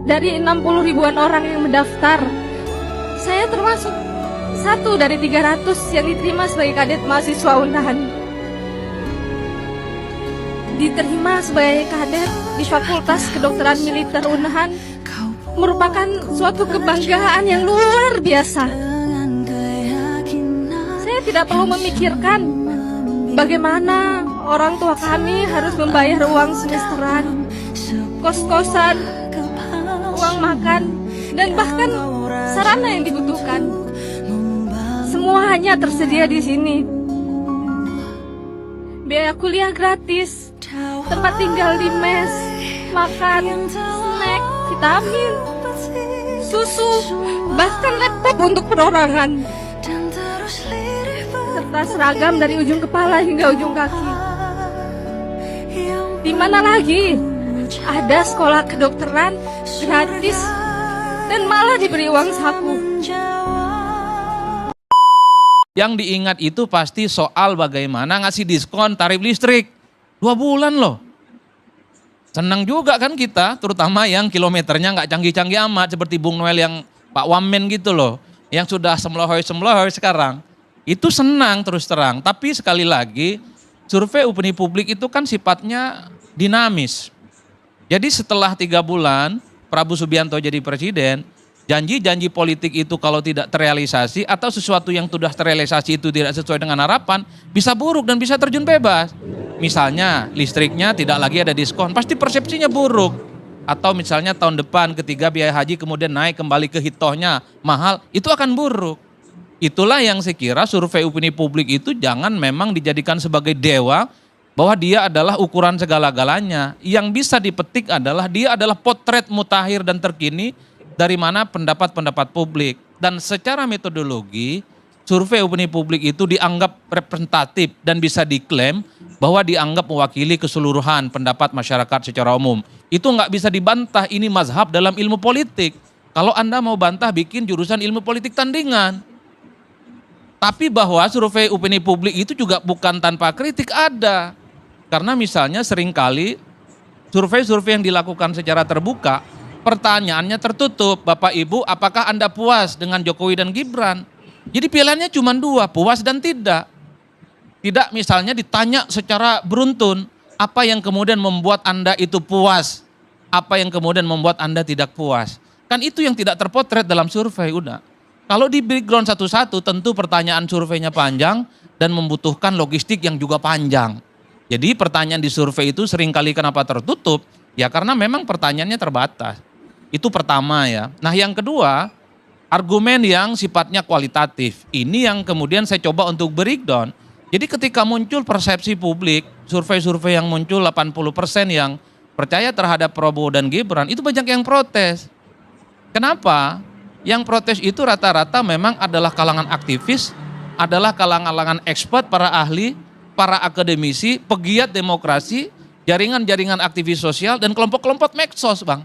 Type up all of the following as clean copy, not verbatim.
dari 60 ribuan orang yang mendaftar. Saya termasuk satu dari 300 yang diterima sebagai kadet mahasiswa Unahan. Diterima sebagai kadet di Fakultas Kedokteran Militer Unahan merupakan suatu kebanggaan yang luar biasa. Saya tidak perlu memikirkan bagaimana orang tua kami harus membayar uang semesteran, kos-kosan, uang makan, dan bahkan sarana yang dibutuhkan. Semua hanya tersedia di sini. Biaya kuliah gratis, tempat tinggal di mes, makan, snack, vitamin, susu, bahkan laptop untuk perorangan, serta seragam dari ujung kepala hingga ujung kaki. Di mana lagi ada sekolah kedokteran gratis dan malah diberi uang saku. Yang diingat itu pasti soal bagaimana ngasih diskon tarif listrik. 2 bulan loh. Senang juga kan kita, terutama yang kilometernya nggak canggih-canggih amat, seperti Bung Noel yang Pak Wamen gitu loh, yang sudah semlohoy-semlohoy sekarang. Itu senang terus terang, tapi sekali lagi survei opini publik itu kan sifatnya dinamis. Jadi setelah 3 bulan Prabowo Subianto jadi presiden, janji-janji politik itu kalau tidak terrealisasi atau sesuatu yang sudah terrealisasi itu tidak sesuai dengan harapan, bisa buruk dan bisa terjun bebas. Misalnya listriknya tidak lagi ada diskon, pasti persepsinya buruk. Atau misalnya tahun depan ketika biaya haji kemudian naik kembali ke hitohnya mahal, itu akan buruk. Itulah yang saya kira survei opini publik itu jangan memang dijadikan sebagai dewa, bahwa dia adalah ukuran segala-galanya. Yang bisa dipetik adalah dia adalah potret mutakhir dan terkini dari mana pendapat-pendapat publik. Dan secara metodologi, survei opini publik itu dianggap representatif dan bisa diklaim bahwa dianggap mewakili keseluruhan pendapat masyarakat secara umum. Itu nggak bisa dibantah, ini mazhab dalam ilmu politik. Kalau Anda mau bantah, bikin jurusan ilmu politik tandingan. Tapi bahwa survei opini publik itu juga bukan tanpa kritik, ada. Karena misalnya seringkali survei-survei yang dilakukan secara terbuka, pertanyaannya tertutup, Bapak Ibu apakah Anda puas dengan Jokowi dan Gibran? Jadi pilihannya cuma 2, puas dan tidak. Tidak misalnya ditanya secara beruntun, apa yang kemudian membuat Anda itu puas? Apa yang kemudian membuat Anda tidak puas? Kan itu yang tidak terpotret dalam survei udah. Kalau di background satu-satu tentu pertanyaan surveinya panjang dan membutuhkan logistik yang juga panjang. Jadi pertanyaan di survei itu seringkali kenapa tertutup? Ya karena memang pertanyaannya terbatas. Itu pertama ya. Nah yang kedua, argumen yang sifatnya kualitatif. Ini yang kemudian saya coba untuk breakdown. Jadi ketika muncul persepsi publik, survei-survei yang muncul 80% yang percaya terhadap Prabowo dan Gibran, itu banyak yang protes. Kenapa? Yang protes itu rata-rata memang adalah kalangan aktivis, adalah kalangan expert, para ahli, para akademisi, pegiat demokrasi, jaringan-jaringan aktivis sosial, dan kelompok-kelompok medsos, Bang.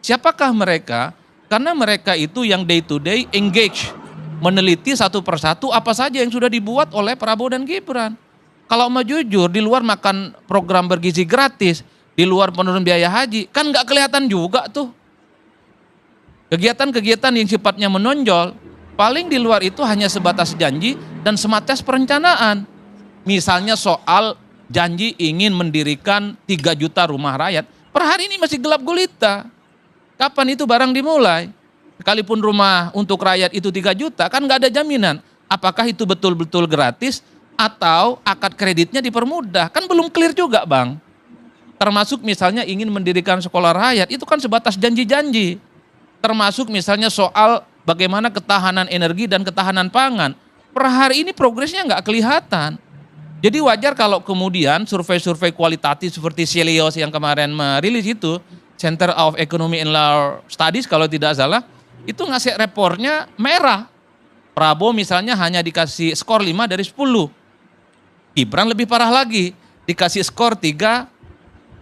Siapakah mereka? Karena mereka itu yang day to day engage, meneliti satu persatu apa saja yang sudah dibuat oleh Prabowo dan Gibran. Kalau mau jujur, di luar makan program bergizi gratis, di luar penurun biaya haji, kan nggak kelihatan juga tuh. Kegiatan-kegiatan yang sifatnya menonjol, paling di luar itu hanya sebatas janji dan sebatas perencanaan. Misalnya soal janji ingin mendirikan 3 juta rumah rakyat, per hari ini masih gelap gulita. Kapan itu barang dimulai? Sekalipun rumah untuk rakyat itu 3 juta, kan nggak ada jaminan. Apakah itu betul-betul gratis atau akad kreditnya dipermudah? Kan belum clear juga, Bang. Termasuk misalnya ingin mendirikan sekolah rakyat, itu kan sebatas janji-janji. Termasuk misalnya soal bagaimana ketahanan energi dan ketahanan pangan. Per hari ini progresnya nggak kelihatan. Jadi wajar kalau kemudian survei-survei kualitatif seperti Celios yang kemarin merilis itu, Center of Economy and Law Studies kalau tidak salah, itu ngasih rapornya merah. Prabowo misalnya hanya dikasih skor 5 dari 10. Gibran lebih parah lagi, dikasih skor 3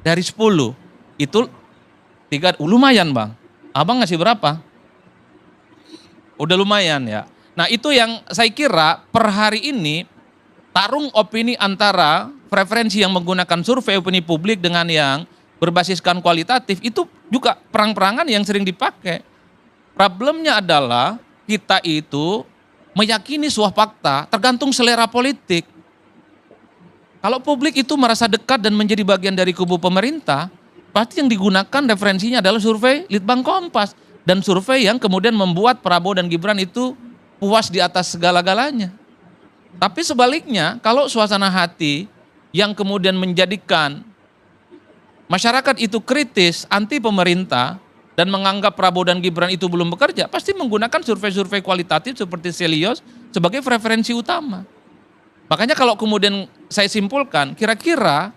dari 10. Itu 3, lumayan, Bang. Abang ngasih berapa? Udah lumayan ya. Nah itu yang saya kira per hari ini tarung opini antara preferensi yang menggunakan survei opini publik dengan yang berbasiskan kualitatif itu juga perang-perangan yang sering dipakai. Problemnya adalah kita itu meyakini sebuah fakta tergantung selera politik. Kalau publik itu merasa dekat dan menjadi bagian dari kubu pemerintah, pasti yang digunakan referensinya adalah survei Litbang Kompas. Dan survei yang kemudian membuat Prabowo dan Gibran itu puas di atas segala-galanya. Tapi sebaliknya, kalau suasana hati yang kemudian menjadikan masyarakat itu kritis, anti pemerintah, dan menganggap Prabowo dan Gibran itu belum bekerja, pasti menggunakan survei-survei kualitatif seperti Selios sebagai referensi utama. Makanya kalau kemudian saya simpulkan, kira-kira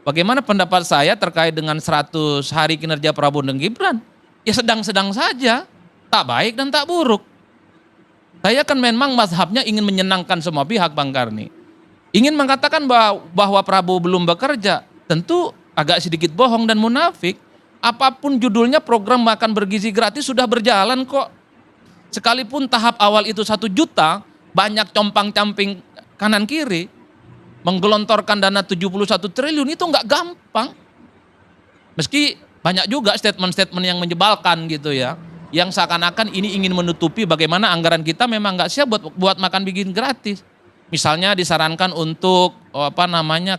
bagaimana pendapat saya terkait dengan 100 hari kinerja Prabowo dan Gibran? Ya sedang-sedang saja, tak baik dan tak buruk. Saya kan memang mazhabnya ingin menyenangkan semua pihak, Bang Karni. Ingin mengatakan bahwa Prabowo belum bekerja, tentu agak sedikit bohong dan munafik. Apapun judulnya, program makan bergizi gratis sudah berjalan kok. Sekalipun tahap awal itu 1 juta, banyak compang-camping kanan kiri, menggelontorkan dana 71 triliun itu nggak gampang. Meski banyak juga statement-statement yang menjebalkan gitu ya, yang seakan-akan ini ingin menutupi bagaimana anggaran kita memang nggak siap buat makan bikin gratis. Misalnya disarankan untuk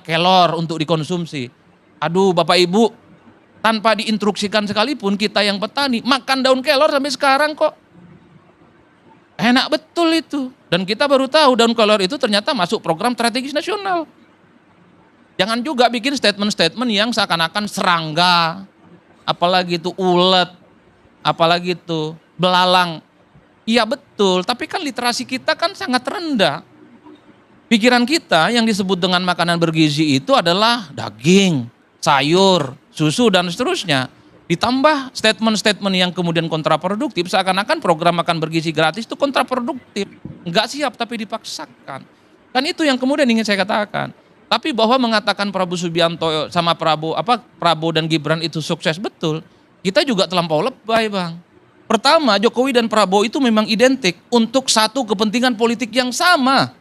kelor untuk dikonsumsi. Aduh Bapak Ibu, tanpa diinstruksikan sekalipun kita yang petani makan daun kelor sampai sekarang kok. Enak betul itu. Dan kita baru tahu daun kelor itu ternyata masuk program strategis nasional. Jangan juga bikin statement-statement yang seakan-akan serangga, apalagi itu ulet, apalagi itu belalang. Iya betul, tapi kan literasi kita kan sangat rendah. Pikiran kita yang disebut dengan makanan bergizi itu adalah daging, sayur, susu dan seterusnya. Ditambah statement-statement yang kemudian kontraproduktif, seakan-akan program makan bergizi gratis itu kontraproduktif. Enggak siap tapi dipaksakan. Kan itu yang kemudian ingin saya katakan. Tapi bahwa mengatakan Prabowo Subianto sama Prabowo dan Gibran itu sukses betul, kita juga terlampau lebay, Bang. Pertama, Jokowi dan Prabowo itu memang identik untuk satu kepentingan politik yang sama.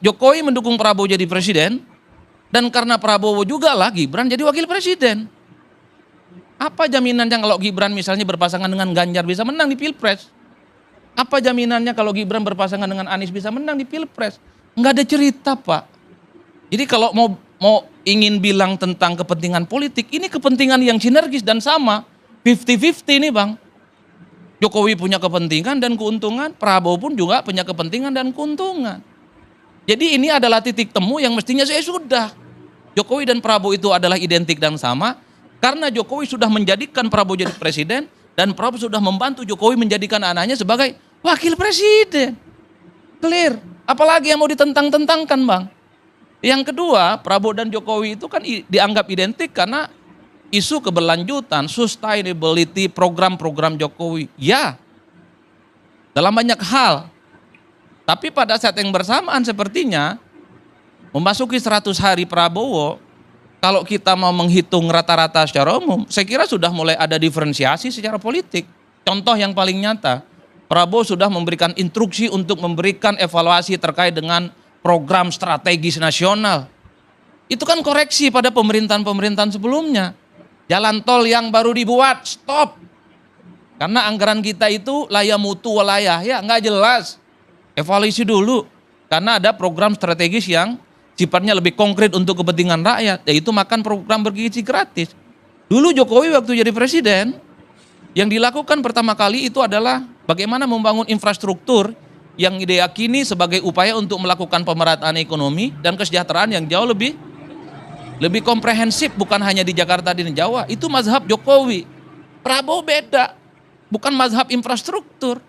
Jokowi mendukung Prabowo jadi presiden, dan karena Prabowo juga lah Gibran jadi wakil presiden. Apa jaminannya kalau Gibran misalnya berpasangan dengan Ganjar bisa menang di Pilpres? Apa jaminannya kalau Gibran berpasangan dengan Anies bisa menang di Pilpres? Enggak ada cerita, Pak. Jadi kalau mau ingin bilang tentang kepentingan politik, ini kepentingan yang sinergis dan sama. 50-50 nih, Bang. Jokowi punya kepentingan dan keuntungan, Prabowo pun juga punya kepentingan dan keuntungan. Jadi ini adalah titik temu yang mestinya sudah. Jokowi dan Prabowo itu adalah identik dan sama, karena Jokowi sudah menjadikan Prabowo jadi presiden, dan Prabowo sudah membantu Jokowi menjadikan anaknya sebagai wakil presiden. Clear. Apalagi yang mau ditentang-tentangkan, Bang. Yang kedua, Prabowo dan Jokowi itu kan dianggap identik karena isu keberlanjutan, sustainability, program-program Jokowi. Ya, dalam banyak hal. Tapi pada saat yang bersamaan sepertinya, memasuki 100 hari Prabowo, kalau kita mau menghitung rata-rata secara umum, saya kira sudah mulai ada diferensiasi secara politik. Contoh yang paling nyata, Prabowo sudah memberikan instruksi untuk memberikan evaluasi terkait dengan program strategis nasional. Itu kan koreksi pada pemerintahan-pemerintahan sebelumnya. Jalan tol yang baru dibuat, stop. Karena anggaran kita itu layak mutu walayah, ya nggak jelas. Evaluasi dulu. Karena ada program strategis yang sifatnya lebih konkret untuk kepentingan rakyat, yaitu makan program bergizi gratis. Dulu Jokowi waktu jadi presiden, yang dilakukan pertama kali itu adalah bagaimana membangun infrastruktur yang diyakini sebagai upaya untuk melakukan pemerataan ekonomi dan kesejahteraan yang jauh lebih komprehensif, bukan hanya di Jakarta dan di Jawa. Itu mazhab Jokowi. Prabowo beda, bukan mazhab infrastruktur.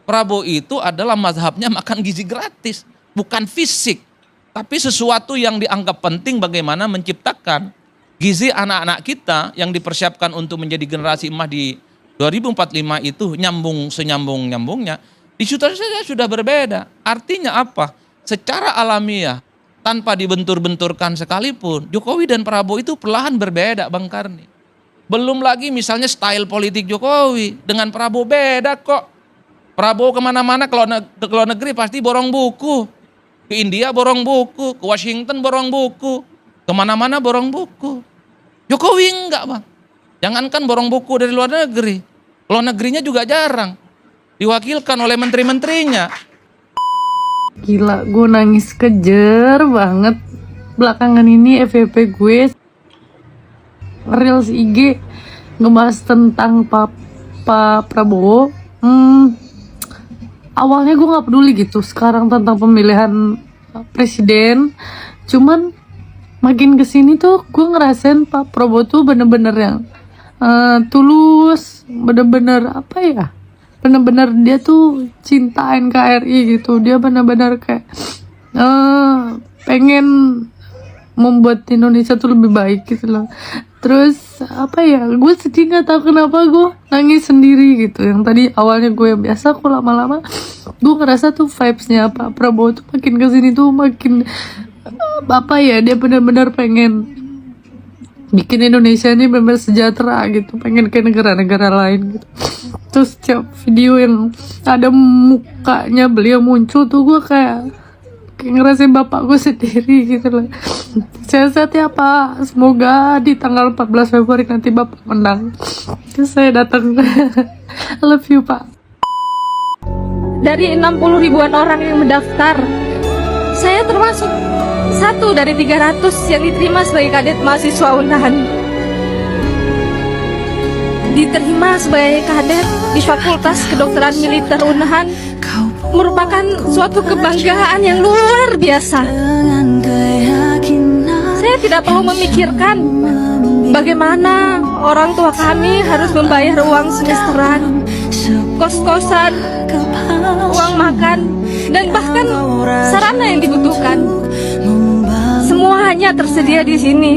Prabowo itu adalah mazhabnya makan gizi gratis, bukan fisik, tapi sesuatu yang dianggap penting bagaimana menciptakan gizi anak-anak kita yang dipersiapkan untuk menjadi generasi emas di 2045 itu senyambung-nyambungnya. Di situ saja sudah berbeda. Artinya apa? Secara alamiah, tanpa dibentur-benturkan sekalipun, Jokowi dan Prabowo itu perlahan berbeda, Bang Karni. Belum lagi misalnya style politik Jokowi dengan Prabowo beda kok. Prabowo kemana-mana ke luar negeri pasti borong buku. Ke India borong buku, ke Washington borong buku. Kemana-mana borong buku. Jokowi enggak bang. Jangankan borong buku dari luar negeri. Luar negerinya juga jarang. Diwakilkan oleh menteri-menterinya. Gila, gue nangis kejer banget. Belakangan ini FYP gue Reels IG ngebahas tentang Pak Prabowo. Awalnya gue gak peduli gitu sekarang tentang pemilihan presiden. Cuman makin kesini tuh gue ngerasain Pak Prabowo tuh bener-bener yang tulus. Bener-bener apa ya, bener-bener dia tuh cinta NKRI gitu. Dia bener-bener kayak pengen membuat Indonesia tuh lebih baik gitu loh. Terus apa ya, gue sedih nggak tahu kenapa gue nangis sendiri gitu. Yang tadi awalnya gue biasa, kok lama-lama gue ngerasa tuh vibesnya Pak Prabowo tuh makin kesini tuh makin apa ya, dia benar-benar pengen bikin Indonesia ini benar-benar sejahtera gitu, pengen ke negara-negara lain gitu. Terus setiap video yang ada mukanya beliau muncul tuh gue kayak ngerasain bapak gue sendiri gitu loh. Sehat-sehat ya Pak, semoga di tanggal 14 Februari nanti bapak menang, terus saya datang. I love you Pak. Dari 60 ribuan orang yang mendaftar, saya termasuk satu dari 300 yang diterima sebagai kadet mahasiswa Unahan. Diterima sebagai kadet di Fakultas Kedokteran Militer Unahan merupakan suatu kebanggaan yang luar biasa. Saya tidak perlu memikirkan bagaimana orang tua kami harus membayar uang semesteran, kos-kosan, uang makan, dan bahkan sarana yang dibutuhkan. Semuanya tersedia di sini.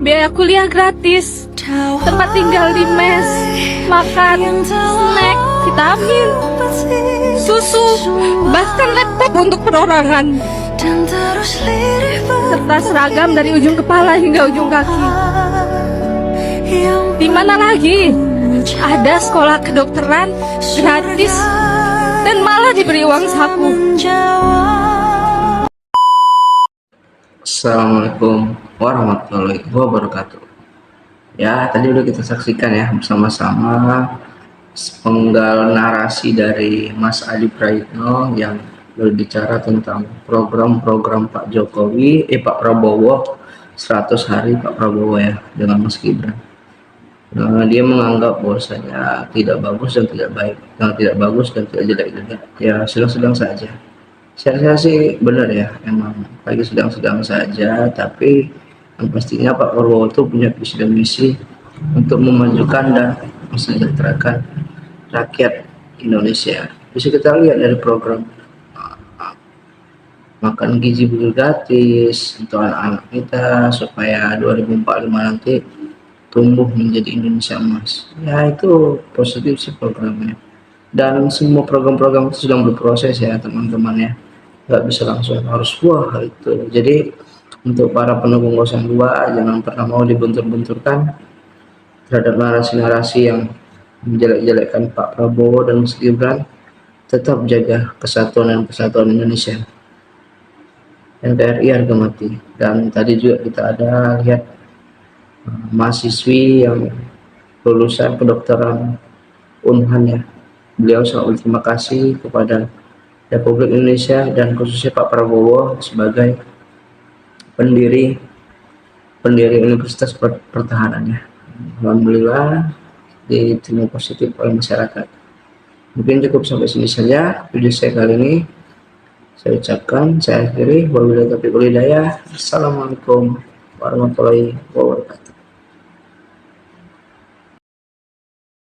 Biaya kuliah gratis, tempat tinggal di mes, makan, snack, vitamin, susu, bahkan laptop untuk perorangan, serta seragam dari ujung kepala hingga ujung kaki. Di mana lagi ada sekolah kedokteran gratis dan malah diberi uang saku. Assalamualaikum warahmatullahi wabarakatuh. Ya, tadi udah kita saksikan ya bersama-sama penggal narasi dari Mas Adi Praitno yang berbicara tentang program-program Pak Jokowi, Pak Prabowo, 100 hari Pak Prabowo ya dengan Mas Gibran. Dia menganggap bahwasanya tidak bagus dan tidak baik, yang tidak bagus dan tidak jelek juga. Ya sedang-sedang saja. Saya sih benar ya, emang lagi sedang-sedang saja, tapi yang pastinya Pak Prabowo itu punya visi dan misi untuk memajukan dan mensejahterakan rakyat Indonesia. Bisa kita lihat dari program makan gizi buruk gratis untuk anak-anak kita supaya 2045 nanti tumbuh menjadi Indonesia emas. Ya itu positif sih programnya. Dan semua program-program itu sedang berproses ya teman-teman ya. Nggak bisa langsung harus wah itu. Jadi untuk para pendukung 02 jangan pernah mau dibentur-benturkan terhadap narasi-narasi yang menjelek-jelekkan Pak Prabowo dan Mas Gibran. Tetap jaga kesatuan dan persatuan Indonesia. NKRI harga mati. Dan tadi juga kita ada lihat mahasiswi yang lulusan kedokteran Unhan ya. Beliau sangat berterima kasih kepada Republik Indonesia dan khususnya Pak Prabowo sebagai pendiri Universitas Pertahanan ya. Alhamdulillah diterima positif oleh masyarakat. Mungkin cukup sampai sini saja video saya kali ini. Saya ucapkan, saya akhiri, wabillahi taufiq wal hidayah. Assalamualaikum warahmatullahi wabarakatuh.